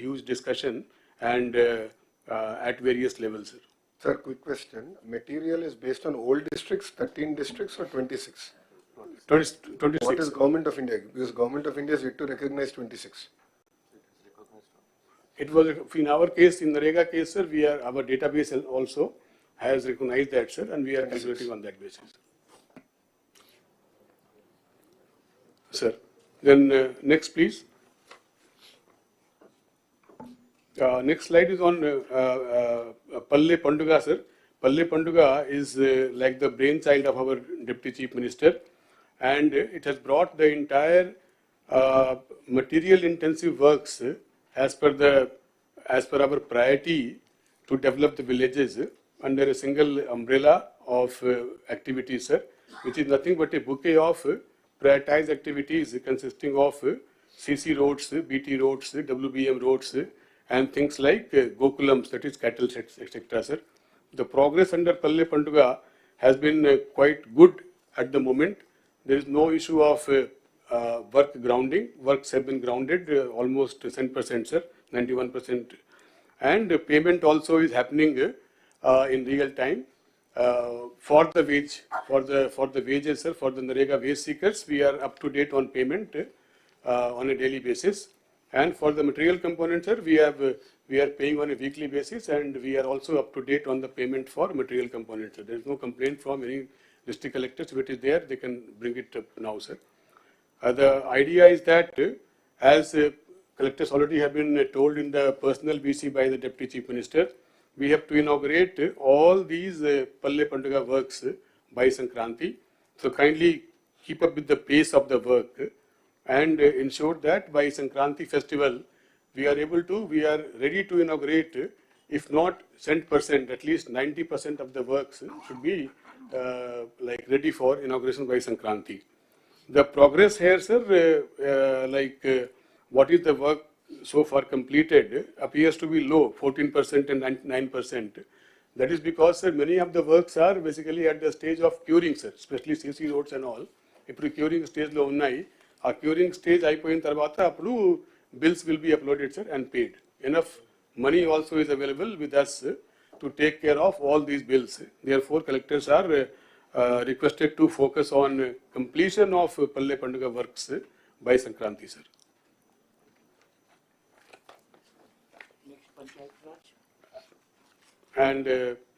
huge discussion and at various levels, sir. Sir, quick question. Material is based on old districts, 13 districts or 26? 26. What is Government of India? Because Government of India is yet to recognize 26. It was in our case, in Narega case, sir, our database also has recognized that, sir, and we are calculating on that basis. Sir, then next, please. Next slide is on Palle Panduga, sir. Palle Panduga is like the brainchild of our Deputy Chief Minister, and it has brought the entire material-intensive works as per our priority to develop the villages under a single umbrella of activities, sir, which is nothing but a bouquet of prioritized activities consisting of CC roads, BT roads, WBM roads, and things like Gokulams, that is cattle, etc., sir. The progress under Palle Panduga has been quite good at the moment. There is no issue of work grounding. Works have been grounded almost 10%, sir, 91%. And payment also is happening in real time. For the wages, sir, for the Narega wage seekers, we are up to date on payment on a daily basis. And for the material component, sir, we are paying on a weekly basis, and we are also up to date on the payment for material components. So there is no complaint from any district collectors. If it is there, they can bring it up now, sir. The idea is that as collectors already have been told in the personal BC by the Deputy Chief Minister, we have to inaugurate all these Palle Panduga works by Sankranti. So kindly keep up with the pace of the work and ensure that by Sankranti festival we are ready to inaugurate, if not 100%, at least 90% of the works should be like ready for inauguration by Sankranti. The progress here, sir, what is the work so far completed appears to be low, 14% and 9%. That is because, sir, many of the works are basically at the stage of curing, sir, especially CC roads and all. If curing stage lo unnai, a curing stage aipoyin tarvata appudu bills will be uploaded, sir, and paid. Enough money also is available with us to take care of all these bills. Therefore, collectors are requested to focus on completion of Palle Panduga works by Sankranti, sir. And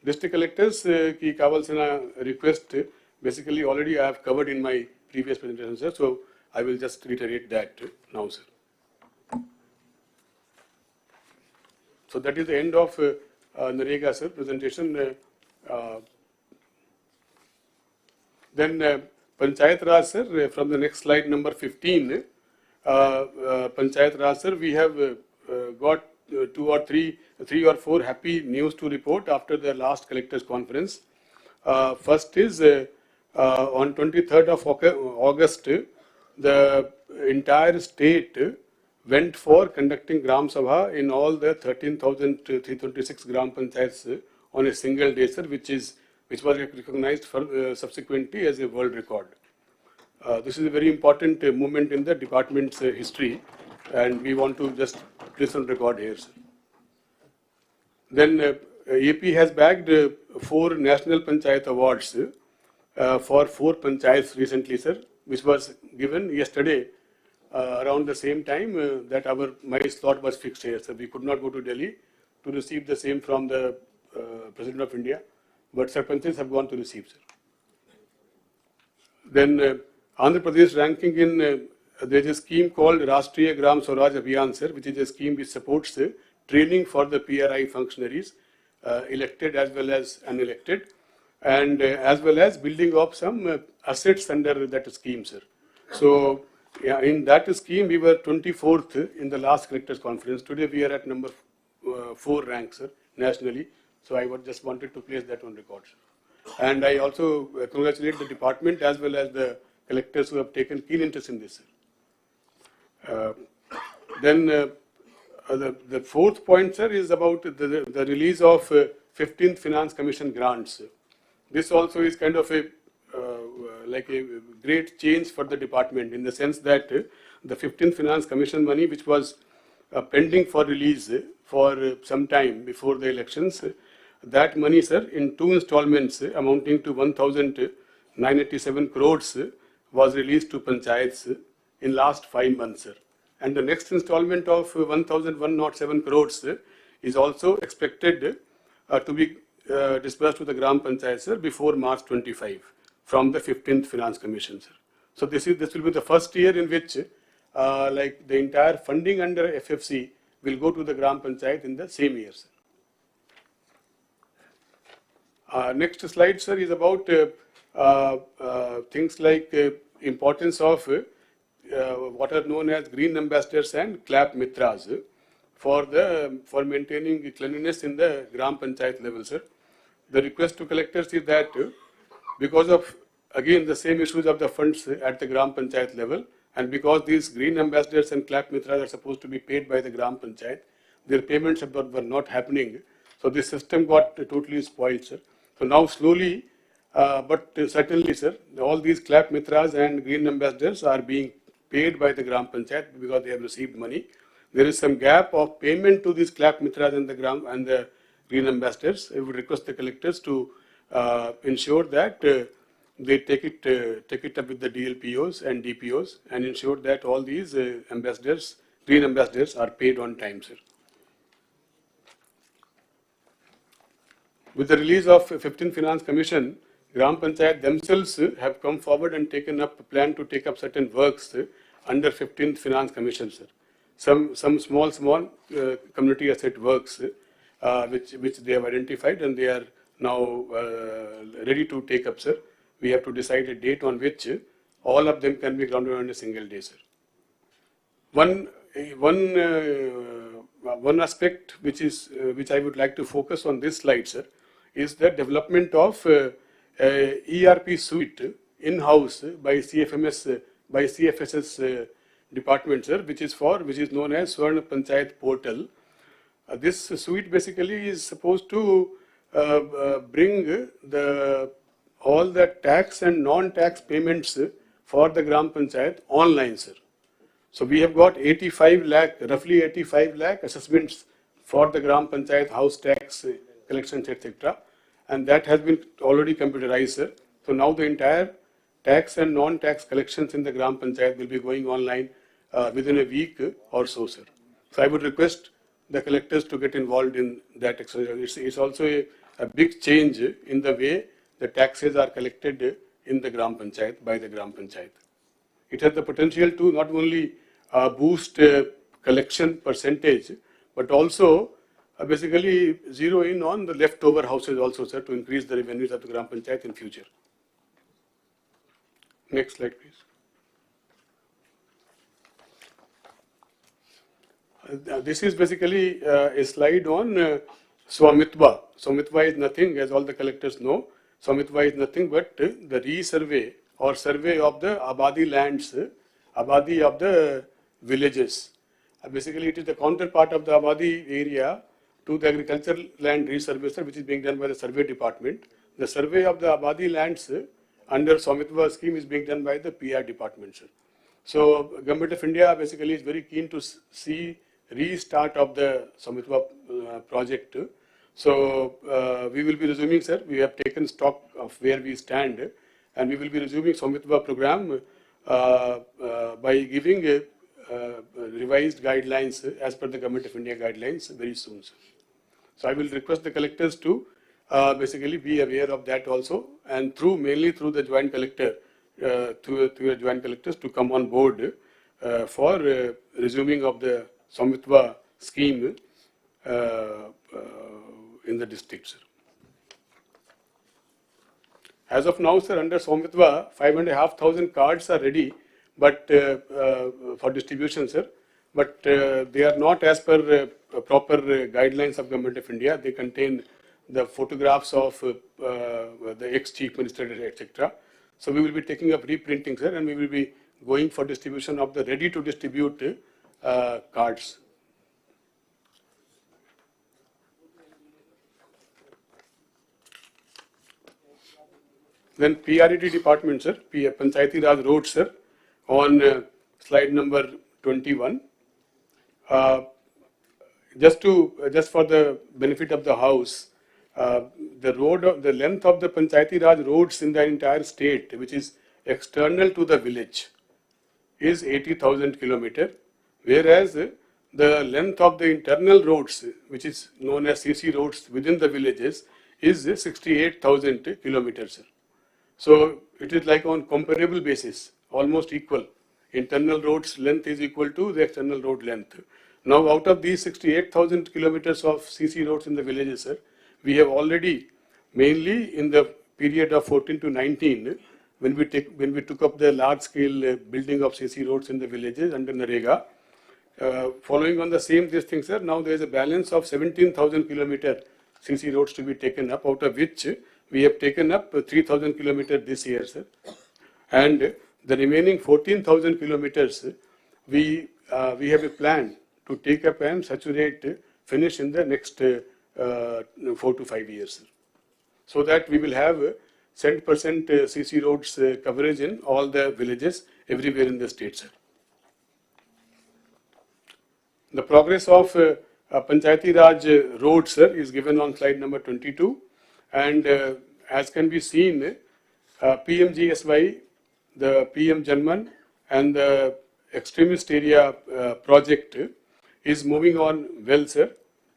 district collectors ki kavalsina request basically already I have covered in my previous presentation, sir. So I will just reiterate that now, sir. So that is the end of Narega, sir, presentation. Then Panchayat Raj, sir, from the next slide, number 15. Panchayat Raj, sir, we have got three or four happy news to report after the last collectors conference. First is on 23rd of August, the entire state went for conducting Gram Sabha in all the 13,326 Gram Panchayats on a single day, sir, which was recognized for, subsequently as a world record. This is a very important moment in the department's history, and we want to just place on record here, sir. Then AP has bagged 4 National Panchayat Awards for 4 panchayats recently, sir, which was given yesterday around the same time that my slot was fixed here, sir. We could not go to Delhi to receive the same from the President of India, but sarpanches have gone to receive, sir. Then Andhra Pradesh ranking in, there is a scheme called Rashtriya Gram Swaraj Abhiyan, sir, which is a scheme which supports training for the PRI functionaries, elected as well as unelected, and as well as building up some assets under that scheme, sir. So yeah, in that scheme, we were 24th in the last collectors conference. Today we are at number 4 rank, sir, nationally. So I just wanted to place that on record, sir. And I also congratulate the department as well as the collectors who have taken keen interest in this, sir. Then the 4th point, sir, is about the release of 15th Finance Commission grants. This also is kind of a like a great change for the department in the sense that the 15th Finance Commission money, which was pending for release for some time before the elections. That money, sir, in 2 installments amounting to 1,987 crores was released to panchayats in last 5 months, sir. And the next installment of 1,107 crores is also expected to be disbursed to the Gram Panchayat, sir, before March 25 from the 15th Finance Commission, sir. So this will be the first year in which like the entire funding under FFC will go to the Gram Panchayat in the same year, sir. Next slide, sir, is about things like importance of what are known as green ambassadors and clap mitras for maintaining cleanliness in the Gram Panchayat level, sir. The request to collectors is that because of again the same issues of the funds at the Gram Panchayat level, and because these green ambassadors and clap mitras are supposed to be paid by the Gram Panchayat, their payments were not happening. So this system got totally spoiled, sir. So now slowly, but certainly, sir, all these clap mitras and green ambassadors are being paid by the Gram Panchayat because they have received money. There is some gap of payment to these clap mitras and the green ambassadors. I would request the collectors to ensure that they take it up with the DLPOs and DPOs and ensure that all these green ambassadors are paid on time, sir. With the release of 15th Finance Commission, Gram Panchayat themselves have come forward and taken up a plan to take up certain works under 15th Finance Commission, sir. Some small community asset works which they have identified and they are now ready to take up, sir. We have to decide a date on which all of them can be grounded on a single day, sir. One aspect which I would like to focus on this slide, sir, is the development of ERP suite in-house by CFS's department, sir, which is known as Swarna Panchayat Portal. This suite basically is supposed to bring all the tax and non-tax payments for the Gram Panchayat online, sir. So we have got roughly 85 lakh assessments for the Gram Panchayat house tax collections, etc. And that has been already computerized, sir. So now the entire tax and non-tax collections in the Gram Panchayat will be going online within a week or so, sir. So I would request the collectors to get involved in that exercise. It's also a big change in the way the taxes are collected in the Gram Panchayat by the Gram Panchayat. It has the potential to not only boost collection percentage, but also basically zero in on the leftover houses also, sir, to increase the revenues of the Gram Panchayat in future. Next slide, please. This is basically a slide on Swamitva. Swamitva is nothing, as all the collectors know. Swamitva is nothing but the resurvey or survey of the Abadi lands, Abadi of the villages. Basically, it is the counterpart of the Abadi area to the agricultural land resurvey, sir, which is being done by the survey department. The survey of the Abadi lands under Swamitva scheme is being done by the PR department, sir. So, Government of India basically is very keen to see restart of the Swamitva project. So, we will be resuming, sir. We have taken stock of where we stand, and we will be resuming Swamitva program by giving revised guidelines as per the Government of India guidelines very soon, sir. So, I will request the collectors to basically be aware of that also, and mainly through the joint collector, to your joint collectors to come on board for resuming of the Swamitva scheme in the district, sir. As of now, sir, under Swamitva, 5,500 cards are ready, but for distribution, sir. But they are not as per proper guidelines of Government of India. They contain the photographs of the ex-chief minister, etc. So we will be taking up reprinting, sir, and we will be going for distribution of the ready-to-distribute cards. Then PRED department, sir, Panchayati Raj Road, sir, on slide number 21. just for the benefit of the house, the length of the Panchayati Raj roads in the entire state, which is external to the village, is 80,000 kilometer, whereas the length of the internal roads, which is known as CC roads within the villages, is 68,000 kilometers. So it is like on comparable basis, almost equal. Internal roads length is equal to the external road length. Now, out of these 68,000 kilometers of CC roads in the villages, sir, we have already, mainly in the period of 14 to 19, when we took up the large scale building of CC roads in the villages under NREGA, following on the same this thing, sir, now there is a balance of 17,000 kilometer CC roads to be taken up, out of which we have taken up 3,000 kilometers this year, sir. And the remaining 14,000 kilometers, we have a plan to take up and saturate, finish in the next 4 to 5 years, sir. So that we will have 70% CC roads coverage in all the villages everywhere in the state, sir. The progress of Panchayati Raj roads, sir, is given on slide number 22, and as can be seen, PMGSY, the PM Janman, and the extremist area project is moving on well, sir,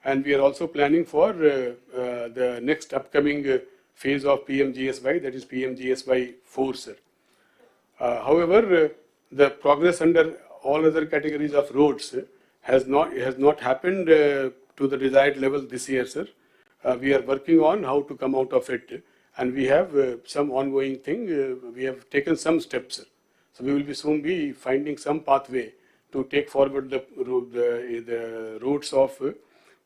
and we are also planning for the next upcoming phase of PMGSY, that is PMGSY 4, sir. However, the progress under all other categories of roads has not happened to the desired level this year, sir. We are working on how to come out of it, and we have some ongoing thing. We have taken some steps, sir. So we will be soon be finding some pathway to take forward the roads of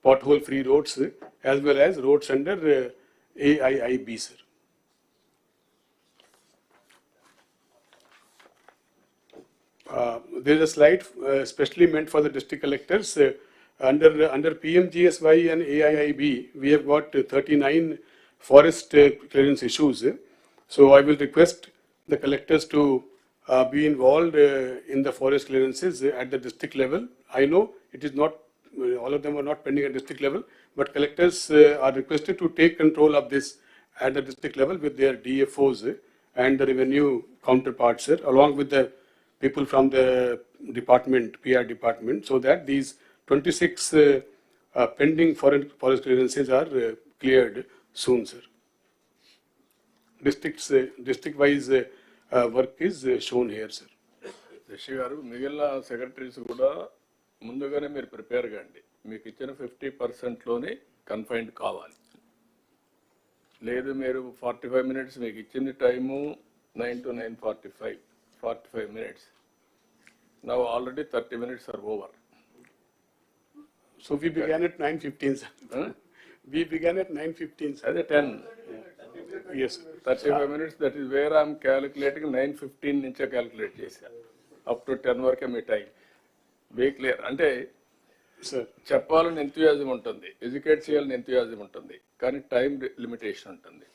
pothole-free roads as well as roads under AIIB, sir. There is a slide specially meant for the district collectors. Under PMGSY and AIIB, we have got 39 forest clearance issues. So I will request the collectors to be involved in the forest clearances at the district level. I know it is not, all of them are not pending at district level, but collectors are requested to take control of this at the district level with their DFOs and the revenue counterparts, along with the people from the department, PR department, so that these 26 pending forest clearances are cleared soon, sir. District-wise work is shown here, sir. Shashi గారు మిగిలిన secretaries కూడా ముందుగానే మీరు prepare కండి. మీకు ఇచ్చిన 50%లోనే confined కావాలి. లేదు మీరు 45 minutes మీకు ఇచ్చిన time 9 to 9:45, 45 minutes. Now already 30 minutes are over. So we began at 9:15, sir. Huh? We began at 9:15, sir. అదే 10. Yes. 35 minutes, that is where I'm calculating 9:15 నుంచే క్యాలిక్యులేట్ చేశాను. అప్ టు 10 వరకే మీ టైం. Be clear. అంటే Sir. చెప్పాలని ఎంతూయాజం ఉంటుంది, educate చేయాలని ఎంతూయాజం ఉంటుంది, కానీ టైం లిమిటేషన్ ఉంటుంది.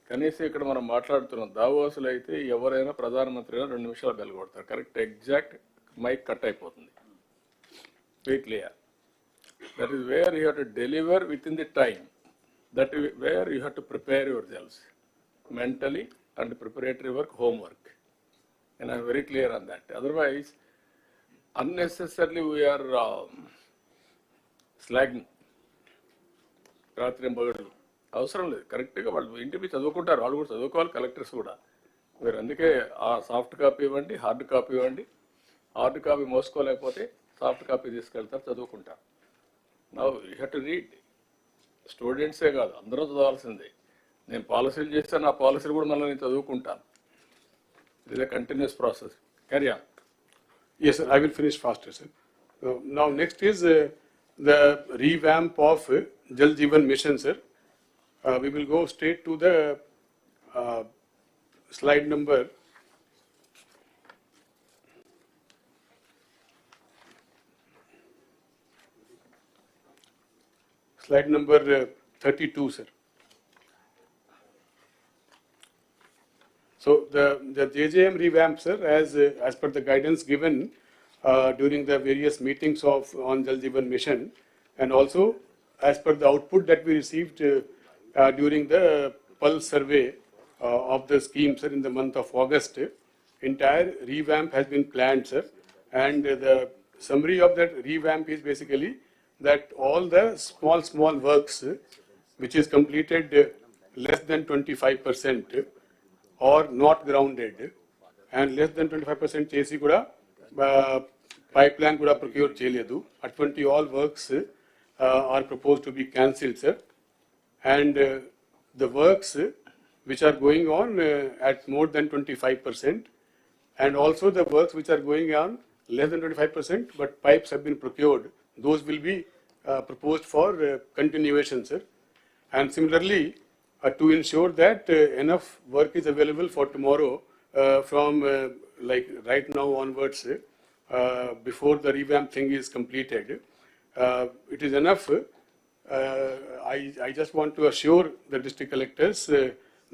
కనీసం ఇక్కడ మనం మాట్లాడుతున్నాం, దావోసులు అయితే ఎవరైనా ప్రధానమంత్రి 2 నిమిషాలు బెల్గొడతారు. కరెక్ట్, ఎగ్జాక్ట్ మైక్ కట్ అయిపోతుంది. Be clear. That is where you have to deliver within the time. That is where you have to prepare yourselves mentally and preparatory work, homework. And I am very clear on that. Otherwise, unnecessarily we are slagging. రాత్రి పగలు అవసరం లేదు. కరెక్ట్గా వాళ్ళు ఇంటికి చదువుకుంటారు, వాళ్ళు కూడా చదువుకోవాలి, కలెక్టర్స్ కూడా. మీరు అందుకే ఆ సాఫ్ట్ కాపీ ఇవ్వండి, హార్డ్ కాపీ ఇవ్వండి. హార్డ్ కాపీ మోసుకోలేకపోతే సాఫ్ట్ కాపీ తీసుకెళ్తారు, చదువుకుంటారు. Now you have to read. స్టూడెంట్సే కాదు, అందరూ చదవాల్సిందే. నేను పాలసీలు చేస్తాను, ఆ పాలసీలు కూడా మళ్ళీ నేను చదువుకుంటాను. ఇది is a continuous process. Carry on. Yes, sir. I will finish faster, sir. Now, next is the revamp of Jal Jeevan Mission, sir. We will go straight to the slide number. Slide number 32, sir. So the JJM revamp, sir, as per the guidance given during the various meetings on Jal Jeevan Mission, And also, as per the output that we received during the pulse survey of the scheme, sir, in the month of August, entire revamp has been planned, sir. And the summary of that revamp is basically that all the small works which is completed less than 25% or not grounded and less than 25% చేసి కూడా pipeline కూడా procure చేయలేదు అటువంటి all works are proposed to be cancelled, sir. And the works which are going on at more than 25% and also the works which are going on less than 25% but pipes have been procured, those will be proposed for continuation, sir. And similarly, to ensure that enough work is available for tomorrow from like right now onwards, before the revamp thing is completed, it is enough. I just want to assure the district collectors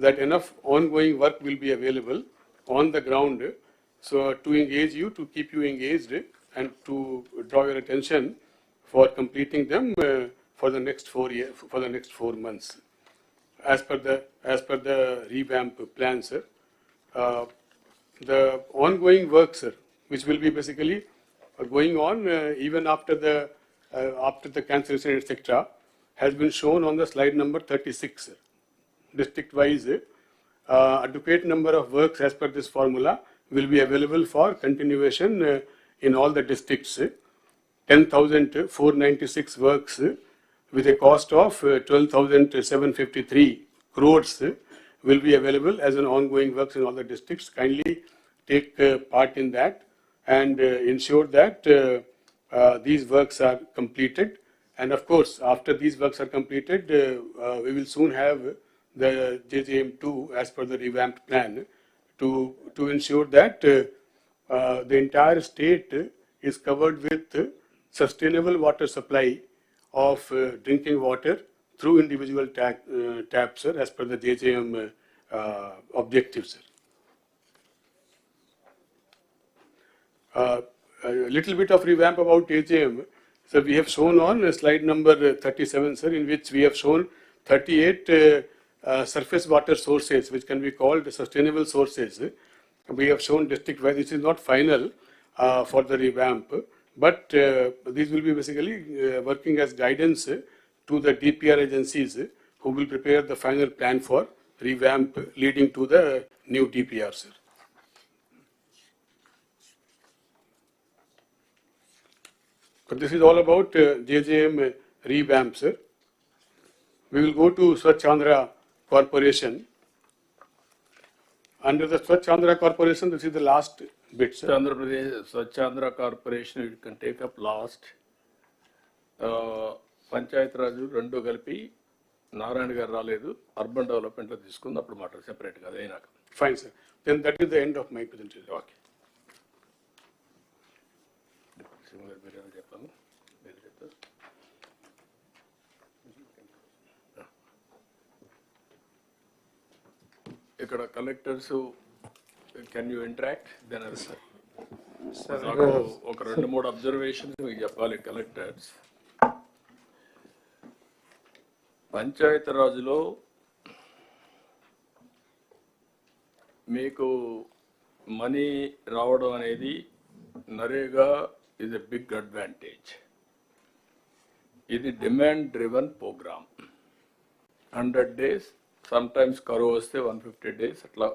that enough ongoing work will be available on the ground, so to engage you, to keep you engaged, and to draw your attention for completing them for the next 4 months, as per the revamp plan, sir. The ongoing work, sir, which will be basically going on even after the cancellation, etc., has been shown on the slide number 36, sir. District-wise, adequate number of works as per this formula will be available for continuation in all the districts. 10,496 works with a cost of 12,753 crores will be available as an ongoing works in all the districts. Kindly take part in that and ensure that these works are completed. And of course, after these works are completed, we will soon have the JJM2 as per the revamped plan to ensure that the entire state is covered with sustainable water supply of drinking water through individual taps, sir, as per the JJM objectives, sir. A little bit of revamp about JJM. So we have shown on slide number 37, sir, in which we have shown 38 surface water sources which can be called sustainable sources. We have shown district-wise. This is not final for the revamp, but these will be basically working as guidance to the DPR agencies who will prepare the final plan for revamp leading to the new DPR, sir. So this is all about JJM revamp, sir. We will go to Swachh Andhra Corporation. Under the Swachh Andhra Corporation, this is the last bit, sir. Andhra Pradesh, Swachh Andhra Corporation, you can take up last. Panchayat రాజు రెండు కలిపి నారాయణ గారు రాలేదు, urban డెవలప్మెంట్లో తీసుకుంది, అప్పుడు మాట సెపరేట్గా అదైనాక. Fine, sir. Then that is the end of my presentation. Okay. చెప్పాను, మీరు చెప్తారు. ఇక్కడ collectors can you interact then నాకు ఒక 2-3 అబ్జర్వేషన్స్ మీకు చెప్పాలి. కలెక్టర్స్ పంచాయతీ రాజులో మీకు మనీ రావడం అనేది NREGA is a big advantage. ఇది demand driven programme. 100 days, sometimes కరువు వస్తే 150 days అట్లా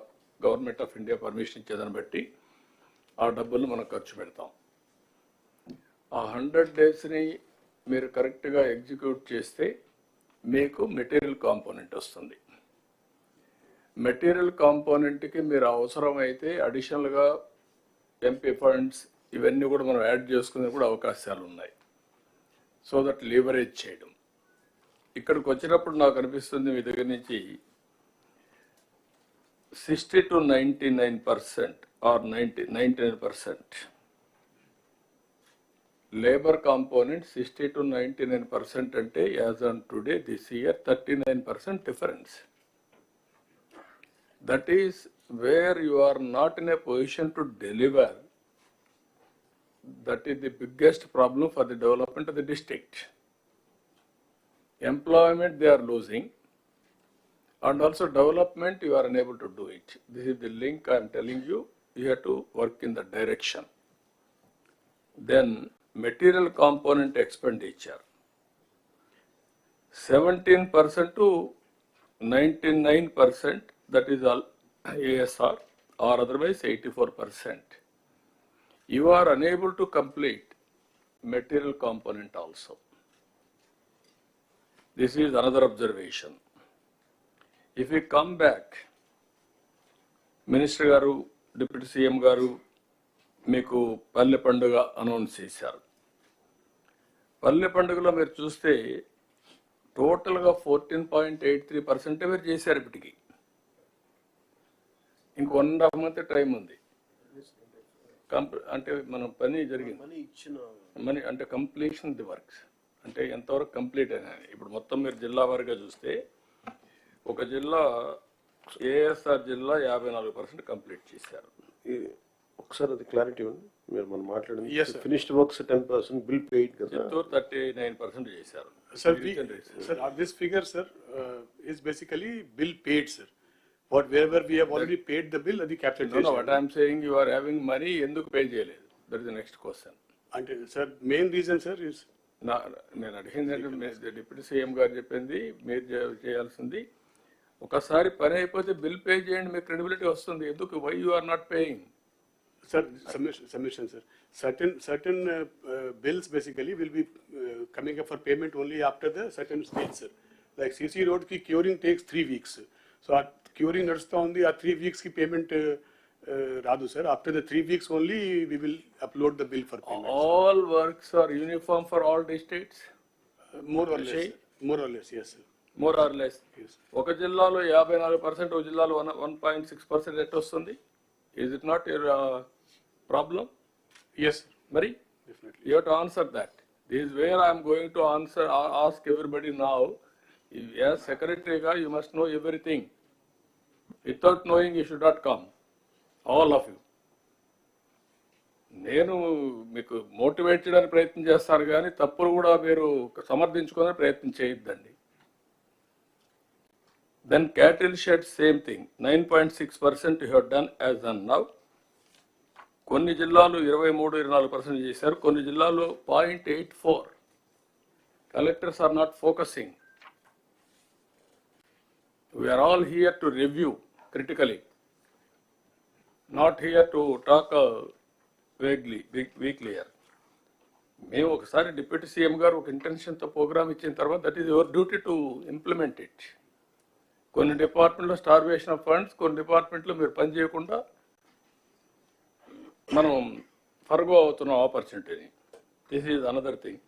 గవర్నమెంట్ ఆఫ్ ఇండియా పర్మిషన్ ఇచ్చేదాన్ని బట్టి ఆ డబ్బులు మనం ఖర్చు పెడతాం. ఆ 100 daysని మీరు కరెక్ట్గా ఎగ్జిక్యూట్ చేస్తే మీకు మెటీరియల్ కాంపోనెంట్ వస్తుంది. మెటీరియల్ కాంపోనెంట్కి మీరు అవసరమైతే అడిషనల్గా ఎంపీ ఫండ్స్ ఇవన్నీ కూడా మనం యాడ్ చేసుకునే కూడా అవకాశాలు ఉన్నాయి. సో దట్ లీవరేజ్ చేయడం. ఇక్కడికి వచ్చినప్పుడు నాకు అనిపిస్తుంది మీ దగ్గర నుంచి 60 to 99% or 99% labour component 60 to 99% అంటే as on today this year 39% difference. That is where you are not in a position to deliver. That is the biggest problem for the development of the district. employment they are losing, and also development you are unable to do it. This is the link I am telling you. You have to work in that direction. Then material component expenditure, 17% to 99%, that is all ASR, or otherwise 84%. You are unable to complete material component also. This is another observation. If we come back, Minister Garu, Deputy CM Garu, మీకు పల్లె పండుగ announce చేశారు. పల్లె పండుగలో మీరు చూస్తే టోటల్గా 14.83% మీరు చేశారు ఇప్పటికి. ఇంక 1.5 month టైం ఉంది. అంటే మనం పని జరిగింది, మనీ అంటే కంప్లీషన్ ది వర్క్స్ అంటే ఎంతవరకు కంప్లీట్ అయినా. ఇప్పుడు మొత్తం మీరు జిల్లా వారిగా చూస్తే ఒక జిల్లా ఏఎస్ఆర్ జిల్లా 54% కంప్లీట్ చేశారు. ఒకసారి అది క్లారిటీ ఉంది. మీరు మనం మాట్లాడింది ఫినిష్డ్ వర్క్స్ 10%, బిల్ పెయిడ్ కదా, చిత్తూరు 39% చేశారు. Sir, sir, this figure, sir, is basically bill paid, sir. Wherever we have already paid the bill, అది captured. No, what I am saying, you are having money, ఎందుకు pay చేయలేదు? That is the next question. అంటే sir, main reason, sir, is నేను అడిగిందంటే deputy CM గారు చెప్పింది మీరు చేయాల్సింది, ఒకసారి పని అయిపోతే బిల్ పే చేయండి, మీకు క్రెడిబిలిటీ వస్తుంది. ఎందుకు why you are not paying? Sir, submission, sir. Certain bills basically will be coming up for payment only after the certain stage, sir. Like CC Road ki curing takes 3 weeks. So our curing నడుస్తూ ఉంది, ఆ 3 weeks ki payment రాదు, sir. After the 3 weeks only we will upload the bill for payment. All works are uniform for all districts? More or less, more or less, yes, sir. More or less. Yes. ఒక జిల్లాలో 54%, ఒక జిల్లాలో 1.6% at వస్తుంది. Is it not your problem? Yes, sir. Mari? Definitely. You have to answer that. This is where I am going to ask everybody now. As secretary, you must know everything. Without knowing, you should not come. All of you. నేను మీకు motivate చేయడానికి ప్రయత్నం చేస్తారు కానీ తప్పులు కూడా మీరు సమర్థించుకునే ప్రయత్నం చేయొద్దండి. Then cattle shed, same thing. 9.6% you have done as on now. కొన్ని జిల్లాలు 23-24% చేశారు, కొన్ని జిల్లాలు 0.84. Collectors are not focusing. We are all here to review critically, not here to talk vaguely, weakly here. మేము ఒకసారి డిప్యూటీ సీఎం గారు ఒక ఇంటెన్షన్తో programme ఇచ్చిన తర్వాత that is your duty to implement it. కొన్ని డిపార్ట్మెంట్లో స్టార్వేషన్ ఆఫ్ ఫండ్స్, కొన్ని డిపార్ట్మెంట్లో మీరు పని చేయకుండా మనం ఫర్గో అవుతున్నాం ఆపర్చునిటీని. This is another thing.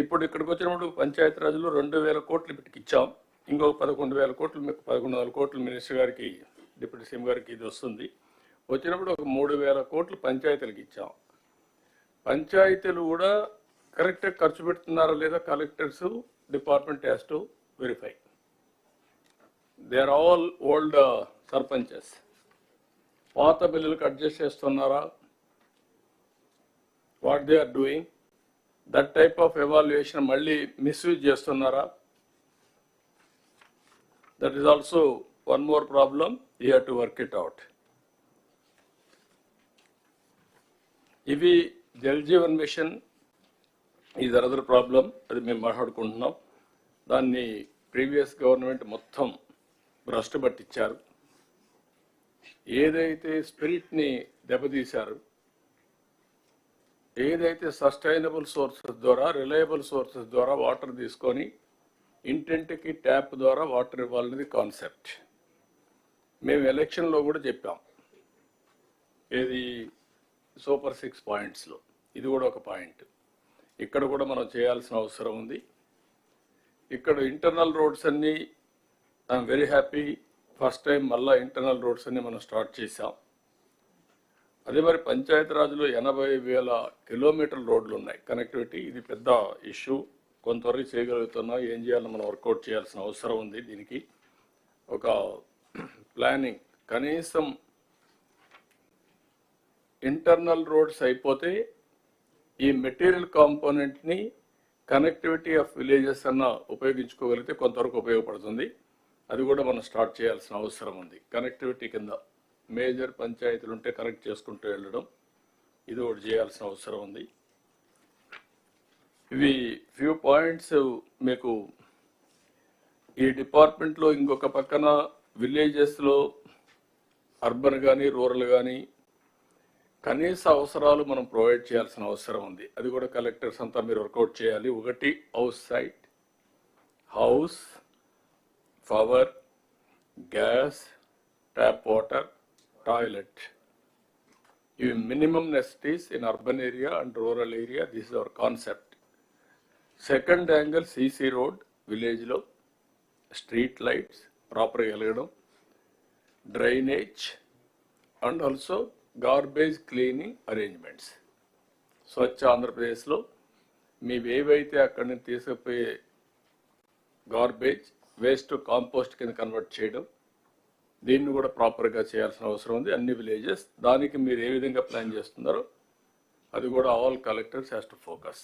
ఇప్పుడు ఇక్కడికి వచ్చినప్పుడు పంచాయతీరాజ్లో 2,000 కోట్లు ఇప్పటికి ఇచ్చాం. ఇంకొక 11,000 కోట్లు, మీకు 11,000 కోట్లు మినిస్టర్ గారికి, డిప్యూటీ సీఎం గారికి ఇది వస్తుంది. వచ్చినప్పుడు ఒక 3,000 కోట్లు పంచాయతీలకు ఇచ్చాం. పంచాయతీలు కూడా కరెక్ట్గా ఖర్చు పెడుతున్నారా లేదా collectors department has to verify. They are all old sarpanches. పాత బిల్లులకు అడ్జస్ట్ చేస్తున్నారా, what they are doing, that type of evaluation మళ్ళీ మిస్యూజ్ చేస్తున్నారా? That is also one more problem, you have to work it out. ఇవి Jal Jeevan mission is another problem, అది మేము మాట్లాడుకుంటున్నాం. దాన్ని ప్రీవియస్ గవర్నమెంట్ మొత్తం భ్రష్టు పట్టించారు. ఏదైతే స్పిరిట్ని దెబ్బతీశారు, ఏదైతే సస్టైనబుల్ సోర్సెస్ ద్వారా, రిలయబుల్ సోర్సెస్ ద్వారా వాటర్ తీసుకొని ఇంటింటికి ట్యాప్ ద్వారా వాటర్ ఇవ్వాలనేది కాన్సెప్ట్. మేము ఎలక్షన్లో కూడా చెప్పాం, ఏది సూపర్ 6 పాయింట్స్లో ఇది కూడా ఒక పాయింట్. ఇక్కడ కూడా మనం చేయాల్సిన అవసరం ఉంది. ఇక్కడ ఇంటర్నల్ రోడ్స్ అన్నీ I'm very happy, first time మళ్ళీ ఇంటర్నల్ రోడ్స్ అన్ని మనం స్టార్ట్ చేసాం. అదే మరి పంచాయతీరాజ్లో 80,000 కిలోమీటర్ల రోడ్లు ఉన్నాయి కనెక్టివిటీ. ఇది పెద్ద ఇష్యూ, కొంతవరకు చేయగలుగుతున్నాం. ఏం చేయాలో మనం వర్కౌట్ చేయాల్సిన అవసరం ఉంది. దీనికి ఒక ప్లానింగ్, కనీసం ఇంటర్నల్ రోడ్స్ అయిపోతే ఈ మెటీరియల్ కాంపోనెంట్ని కనెక్టివిటీ ఆఫ్ విలేజెస్ అన్న ఉపయోగించుకోగలిగితే కొంతవరకు ఉపయోగపడుతుంది. అది కూడా మనం స్టార్ట్ చేయాల్సిన అవసరం ఉంది. కనెక్టివిటీ కింద మేజర్ పంచాయతీలు ఉంటే కనెక్ట్ చేసుకుంటూ వెళ్ళడం, ఇది ఒకటి చేయాల్సిన అవసరం ఉంది. ఇవి ఫ్యూ పాయింట్స్ మీకు ఈ డిపార్ట్మెంట్లో. ఇంకొక పక్కన విలేజెస్లో అర్బన్ కానీ రూరల్ కానీ కనీస అవసరాలు మనం ప్రొవైడ్ చేయాల్సిన అవసరం ఉంది. అది కూడా కలెక్టర్స్ అంతా మీరు వర్కౌట్ చేయాలి. ఒకటి house site, house, power, gas, tap water, toilet. ఇవి minimum necessities in urban area and rural area. This is our concept. Second angle CC road విలేజ్లో, స్ట్రీట్ లైట్స్ ప్రాపర్గా వెలగడం, drainage and also garbage cleaning arrangements. Swachh ఆంధ్రప్రదేశ్లో మీవి ఏవైతే అక్కడి నుంచి తీసుకుపోయే గార్బేజ్ వేస్ట్ కాంపోస్ట్ కింద కన్వర్ట్ చేయడం, దీన్ని కూడా ప్రాపర్గా చేయాల్సిన అవసరం ఉంది అన్ని విలేజెస్. దానికి మీరు ఏ విధంగా ప్లాన్ చేస్తున్నారో అది కూడా all collectors has to focus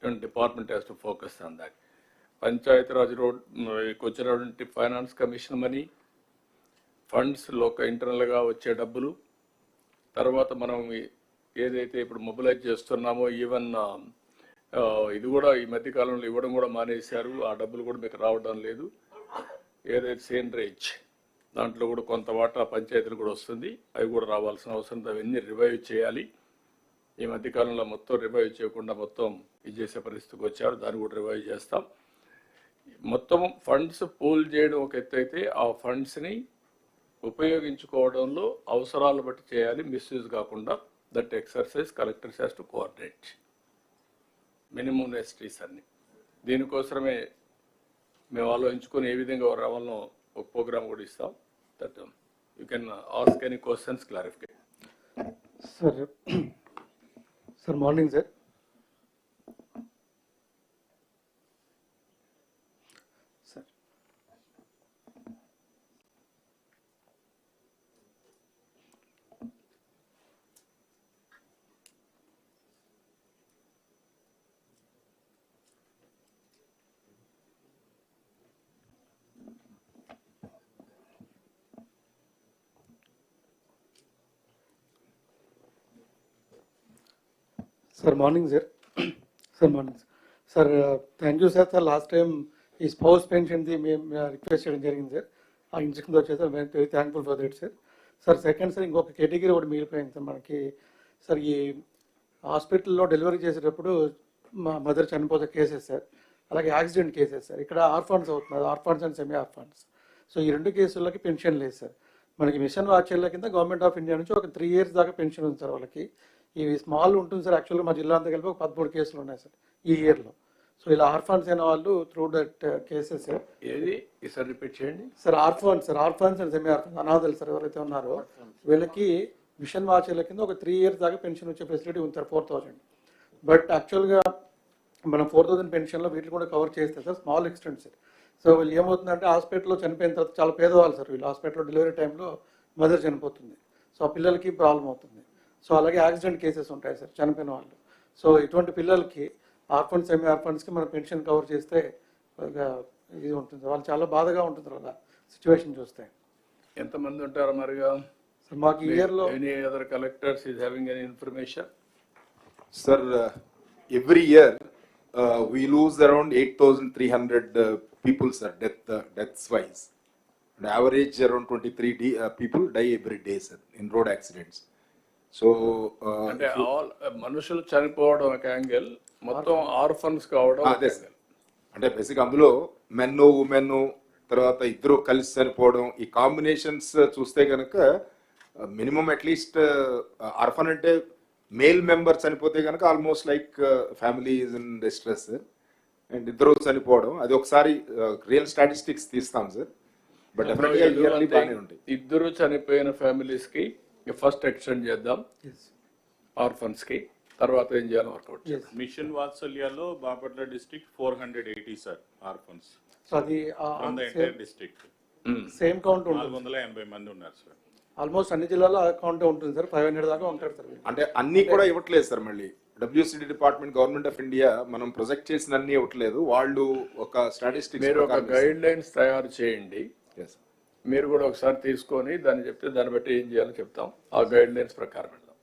and department has to focus on that. Panchayati Raj road వచ్చినటువంటి ఫైనాన్స్ కమిషన్ మనీ, ఫండ్స్ ఇంటర్నల్గా వచ్చే డబ్బులు, తర్వాత మనం ఏదైతే ఇప్పుడు మొబిలైజ్ చేస్తున్నామో ఈవెన్ ఇది కూడా ఈ మధ్యకాలంలో ఇవ్వడం కూడా మానేశారు. ఆ డబ్బులు కూడా మీకు రావడం లేదు. ఏదైతే సేంద్రేజ్ దాంట్లో కూడా కొంత వాటా పంచాయతీలు కూడా వస్తుంది, అవి కూడా రావాల్సిన అవసరం. అవన్నీ రివైవ్ చేయాలి. ఈ మధ్యకాలంలో మొత్తం రివైవ్ చేయకుండా మొత్తం ఇది చేసే పరిస్థితికి వచ్చారు. దాన్ని కూడా రివైవ్ చేస్తాం. మొత్తం ఫండ్స్ పూల్ చేయడం ఒక ఎత్తు అయితే, ఆ ఫండ్స్ని ఉపయోగించుకోవడంలో అవసరాలు బట్టి చేయాలి, మిస్యూజ్ కాకుండా. That exercise collectors has to coordinate. Minimum నెసిటీస్ అన్ని దీనికోసమే మేము ఆలోచించుకొని ఏ విధంగా రావాలనో ఒక ప్రోగ్రామ్ కూడా ఇస్తాం. That you can ask any questions, clarification. Sir morning sir. Sir morning sir. Sir morning sir. Thank you sir. Sir last time ఈ స్పౌస్ పెన్షన్ది మేము రిక్వెస్ట్ చేయడం జరిగింది సార్. ఆ ఇన్స్ట్రక్షన్తో వచ్చేసి మేము very thankful for that sir. Sir second sir ఇంకొక category కూడా మిగిలిపోయింది సార్ మనకి. సార్ ఈ హాస్పిటల్లో డెలివరీ చేసేటప్పుడు మా మదర్ చనిపోతే కేసెస్ సార్, అలాగే యాక్సిడెంట్ కేసెస్ సార్. ఇక్కడ ఆర్ఫాన్స్ అవుతున్నారు, orphans and semi orphans. So ఈ రెండు కేసులకి పెన్షన్ లేదు సార్. మనకి మిషన్ వాచర్ల కింద గవర్నమెంట్ ఆఫ్ ఇండియా నుంచి ఒక 3 years దాకా పెన్షన్ ఉంది సార్ వాళ్ళకి. ఇవి స్మాల్ ఉంటుంది సార్. యాక్చువల్గా మా జిల్లా అంతా కలిపి ఒక 13 కేసులు ఉన్నాయి సార్ ఈ ఇయర్లో. సో ఇలా ఆర్ఫాన్స్ అయిన వాళ్ళు త్రూ దట్ కేసెస్ సార్. ఏది ఈసారి రిపీట్ చేయండి sir. Orphans sir, orphans and semi orphans అనాథలు సార్ ఎవరైతే ఉన్నారో వీళ్ళకి మిషన్ వాచర్ల కింద ఒక 3 years దాకా పెన్షన్ వచ్చే ఫెసిలిటీ ఉంది సార్, 4000. బట్ యాక్చువల్గా మనం 4000 పెన్షన్లో వీటిని కూడా కవర్ చేస్తే sir small extent sir. So వీళ్ళు ఏమవుతుందంటే హాస్పిటల్లో చనిపోయిన తర్వాత చాలా పేదవాళ్ళు సార్ వీళ్ళు. హాస్పిటల్లో డెలివరీ టైంలో మదర్ చనిపోతుంది, సో ఆ పిల్లలకి ప్రాబ్లం అవుతుంది. సో అలాగే యాక్సిడెంట్ కేసెస్ ఉంటాయి సార్ చనిపోయిన వాళ్ళు. సో ఇటువంటి పిల్లలకి ఆర్ఫన్స్ సెమీ ఆర్ఫన్స్కి మనం పెన్షన్ కవర్ చేస్తే ఇది ఉంటుంది. వాళ్ళు చాలా బాధగా ఉంటుంది వాళ్ళ సిచ్యువేషన్ చూస్తే. ఎంతమంది ఉంటారు మరిగా సార్ మాకు ఈ ఇయర్లో any other collectors is having any information? Sir, every year we lose around 8,300 people, sir, deaths wise. On average, around 23 people die every day, sir, in road accidents. So, అంటే all మనుషులు చనిపోవడం ఒక angle, మొత్తం orphans కావడం అదే sir. అంటే basic అందులో men women తర్వాత ఇద్దరు కలిసి చనిపోవడం, ఈ కాంబినేషన్స్ చూస్తే కనుక మినిమం అట్లీస్ట్ ఆర్ఫన్ అంటే మేల్ మెంబర్ చనిపోతే కనుక almost like family is in distress. And ఇద్దరు చనిపోవడం అది ఒకసారి రియల్ స్టాటిస్టిక్స్ తీస్తాం సార్. బట్ డెఫినెట్గా ఇయర్లీ బాగానే ఉంటాయి. ఇద్దరు చనిపోయిన ఫ్యామిలీస్ కి ఫస్ట్ ఎక్స్టెండ్ చేద్దాం ఆర్ఫన్స్ కి, తర్వాత ఏం చేయాలి వర్కౌట్. మిషన్ వాత్సల్యాలో Bapatla district 480 sir orphans. So అది from the entire district same count ఉంటుంది. 480 మంది ఉన్నారు సార్. ఆల్మోస్ట్ అన్ని జిల్లాలో అకౌంట్ ఉంటుంది సార్, 500 దాకా ఉంటారు సార్. అంటే అన్ని కూడా ఇవ్వట్లేదు సార్. మళ్ళీ WCD department, government of India మనం ప్రొజెక్ట్ చేసిన అన్ని ఇవ్వట్లేదు. వాళ్ళు ఒక స్టాటిస్టిక్స్ మీరు ఒక గైడ్ లైన్స్ తయారు చేయండి, మీరు కూడా ఒకసారి తీసుకొని దాన్ని చెప్తే దాన్ని బట్టి ఏం చేయాలో చెప్తాం. ఆ గైడ్ లైన్స్ ప్రకారం వెళ్దాం.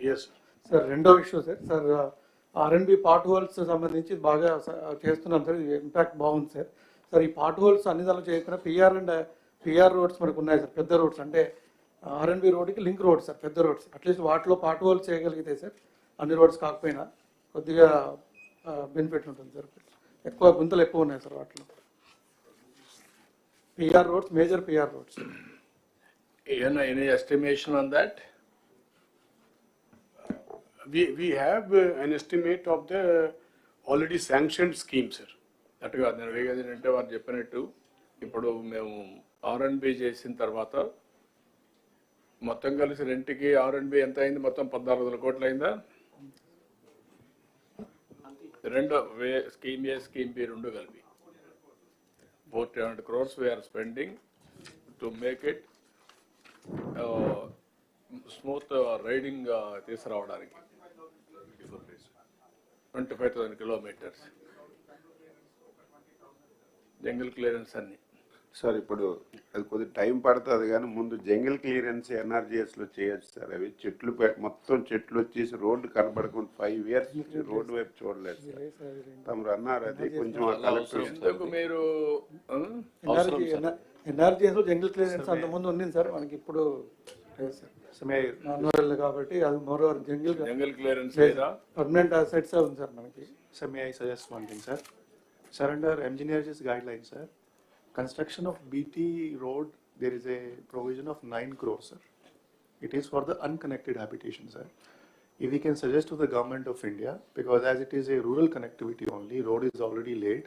Yes. సార్ రెండో విషయం సార్ R&B పార్ట్ హోల్స్ సంబంధించి బాగా చేస్తున్నాం సార్, ఇది ఇంపాక్ట్ బాగుంది సార్. సార్ ఈ పార్ట్ హోల్స్ అన్ని దానిలో చేయకుండా పిఆర్ రోడ్స్ మనకు ఉన్నాయి సార్, పెద్ద రోడ్స్ అంటే R&B రోడ్కి లింక్ రోడ్స్ సార్, పెద్ద రోడ్స్. అట్లీస్ట్ వాటిలో పార్ట్ హోల్స్ చేయగలిగితే సార్, అన్ని రోడ్స్ కాకపోయినా కొద్దిగా బెనిఫిట్ ఉంటుంది సార్. ఎక్కువ గుంతలు ఎక్కువ ఉన్నాయి సార్ వాటిలో. PR roads, major PR roads. Any estimation on that? We have an estimate of the already sanctioned scheme, sir. అట్టుగా నేను వేగేంటంటే వారు చెప్పినట్టు ఇప్పుడు మేము R&B చేసిన తర్వాత మొత్తం కలిసి రెంట్కి R&B ఎంత అయింది? మొత్తం 14,000 కోట్లు అయిందా? రెండో స్కీమ్ ఏ, స్కీమ్ బి రెండు కలిపి 400 crores we are spending to make it smooth riding తీసుకురావడానికి. 25,000 kilometers జంగిల్ క్లియరెన్స్ అన్ని. సార్ ఇప్పుడు అది కొద్దిగా టైం పడుతుంది కానీ ముందు జంగిల్ క్లియరెన్స్ NRGS లో చేయొచ్చు సార్. అవి చెట్లు మొత్తం చెట్లు వచ్చేసి రోడ్డు కనబడకుండా 5 years రోడ్డు వైపు చూడలేదు సార్. తమరు అన్నారు అది కొంచెం ఎందుకు మీరు ఎన్ఆర్జీఎస్ జంగిల్ క్లియరెన్స్ అంత ముందు ఉంది సార్, మనకి ఇప్పుడు కాబట్టి అది more over jungle clearance permanent assets ఉంది సార్ మనకి. Sir, may I suggest one thing, sir? Sir, under engineers' guidelines, sir, construction of BT road, there is a provision of 9 crores, sir. It is for the unconnected habitation, sir. If we can suggest to the government of India, because as it is a rural connectivity only, road is already laid,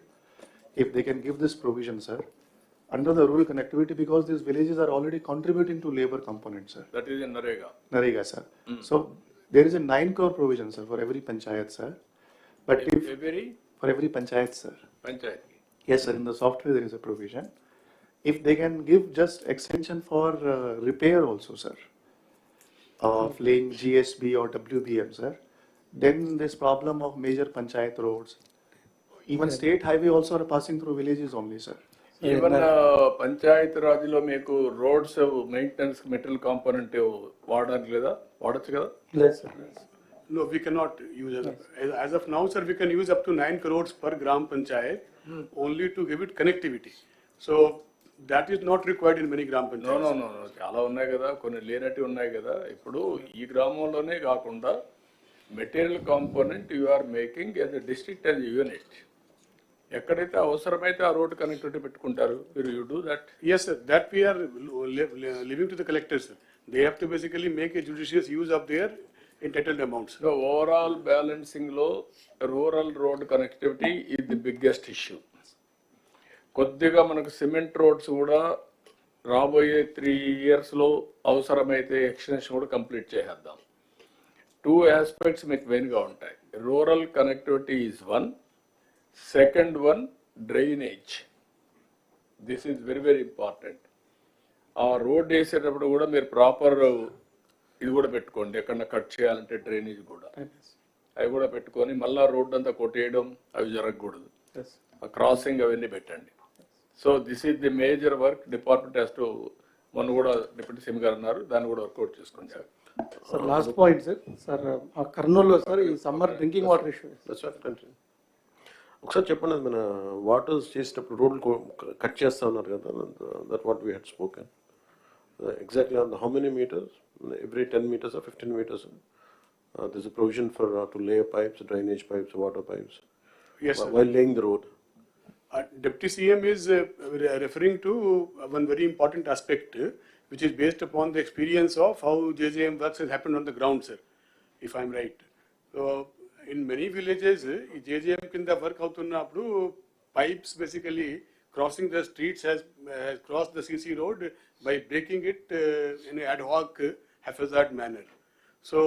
if they can give this provision, sir, under the rural connectivity, because these villages are already contributing to labor component, sir. That is in Narega, sir. So there is a 9 crore provision, sir, for every panchayat, sir. But if for every panchayat, sir. Panchayat. Yes, sir. In the software there is a provision. If they can give just extension for repair also, sir, of laying GSB or WBM, sir, then this problem of major panchayat roads, even state highway also are passing through villages only, sir. Even Panchayati రాజ్లో మీకు roads maintenance material component వాడడానికి లేదా? వాడచ్చు కదా? లేదు sir. No, we cannot use as of now, sir. We can use up to 9 crores per gram panchayat only to give it connectivity. So that is not required in many gram panchayats. No చాలా ఉన్నాయి కదా, కొన్ని లేనట్టు ఉన్నాయి కదా. ఇప్పుడు ఈ గ్రామంలోనే కాకుండా material component you are making as a district as a unit. ఎక్కడైతే అవసరమైతే ఆ రోడ్ కనెక్టివిటీ పెట్టుకుంటారు మీరు. You do that? Yes, sir. That we are leaving to the collectors, sir. They have to basically make a judicious use of their entitled amounts. So overall balancing లో rural road connectivity is the biggest issue. కొద్దిగా మనకు cement roads కూడా రాబోయే 3 years లో అవసరమైతే extension కూడా complete చేసేద్దాం. 2 aspects మీకు మెయిన్గా ఉంటాయి. Rural connectivity is one. Second one drainage. This is very very important. ఆ రోడ్ వేసేటప్పుడు కూడా మీరు ప్రాపర్ ఇది కూడా పెట్టుకోండి, ఎక్కడన్నా కట్ చేయాలంటే డ్రైనేజ్ కూడా అవి కూడా పెట్టుకొని మళ్ళా రోడ్ అంతా కొట్టేయడం అవి జరగకూడదు. క్రాసింగ్ అవన్నీ పెట్టండి. So this is the major work department has to. మొన్న కూడా డిప్యూటీ సీఎం గారు అన్నారు, దాన్ని కూడా వర్కౌట్ చేసుకోండి. సార్ లాస్ట్ పాయింట్ సార్ కర్నూలులో సార్ ఈ సమ్మర్ డ్రింకింగ్ వాటర్ ఇష్యూ. ఒకసారి చెప్పండి, మన వాటర్స్ చేసేటప్పుడు రోడ్లు కట్ చేస్తా ఉన్నారు కదా, that what we had spoken exactly on how many metres, every 10 meters or 15 meters there's a provision for to lay pipes, drainage pipes, water pipes. Yes, sir. While laying the road. Deputy CM is referring to one very important aspect which is based upon the experience of how JJM works has happened on the ground, sir, if I'm right. So in many villages JJM kinda work avutunnappudu pipes basically crossing the streets has crossed the CC road by breaking it in an ad hoc haphazard manner. So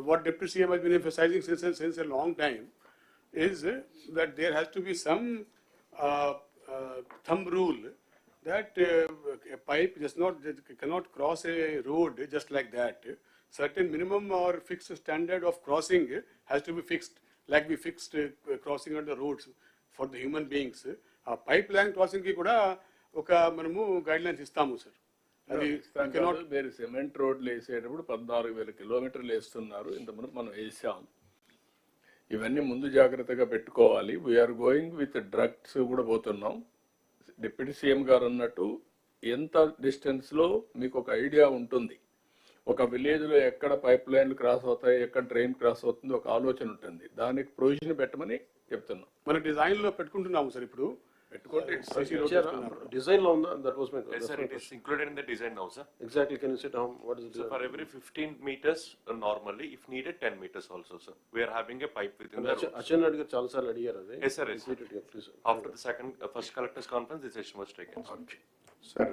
what Deputy CM has been emphasizing since a long time is that there has to be some thumb rule that a pipe cannot cross a road just like that. Certain minimum or fixed standard of crossing has to be fixed, like we fixed crossing on the roads for the human beings. ఆ pipe line crossing కి కూడా ఒక మనము guide lines ఇస్తాము sir. అది మీరు cement రోడ్లు వేసేటప్పుడు 14,000 కిలోమీటర్లు వేస్తున్నారు, ఇంతకుముందు మనం వేసాం. ఇవన్నీ ముందు జాగ్రత్తగా పెట్టుకోవాలి. వీఆర్ గోయింగ్ విత్ డ్రగ్స్ కూడా పోతున్నాం. డిప్యూటీ సీఎం గారు అన్నట్టు ఎంత డిస్టెన్స్లో మీకు ఒక ఐడియా ఉంటుంది. ఒక విలేజ్లో ఎక్కడ పైప్ లైన్లు క్రాస్ అవుతాయి, ఎక్కడ ట్రైన్ క్రాస్ అవుతుంది, ఒక ఆలోచన ఉంటుంది. దానికి ప్రొవిజన్ పెట్టమని చెప్తున్నాం. మన డిజైన్లో పెట్టుకుంటున్నాము సార్. ఇప్పుడు పెట్టుకుంటే డిజైన్ లో ఉందా? That was my Yes, sir, it is included in the design now, sir. Exactly. Can you say how what is So for every 15 meters, normally, if needed, 10 meters also, sir. We are having a pipe within the road. Achchen Reddy గారు చాలా సార్లు అడిగారు అది. Yes, sir, yes, sir. Please. After the first collectors conference, this decision was taken. Sir,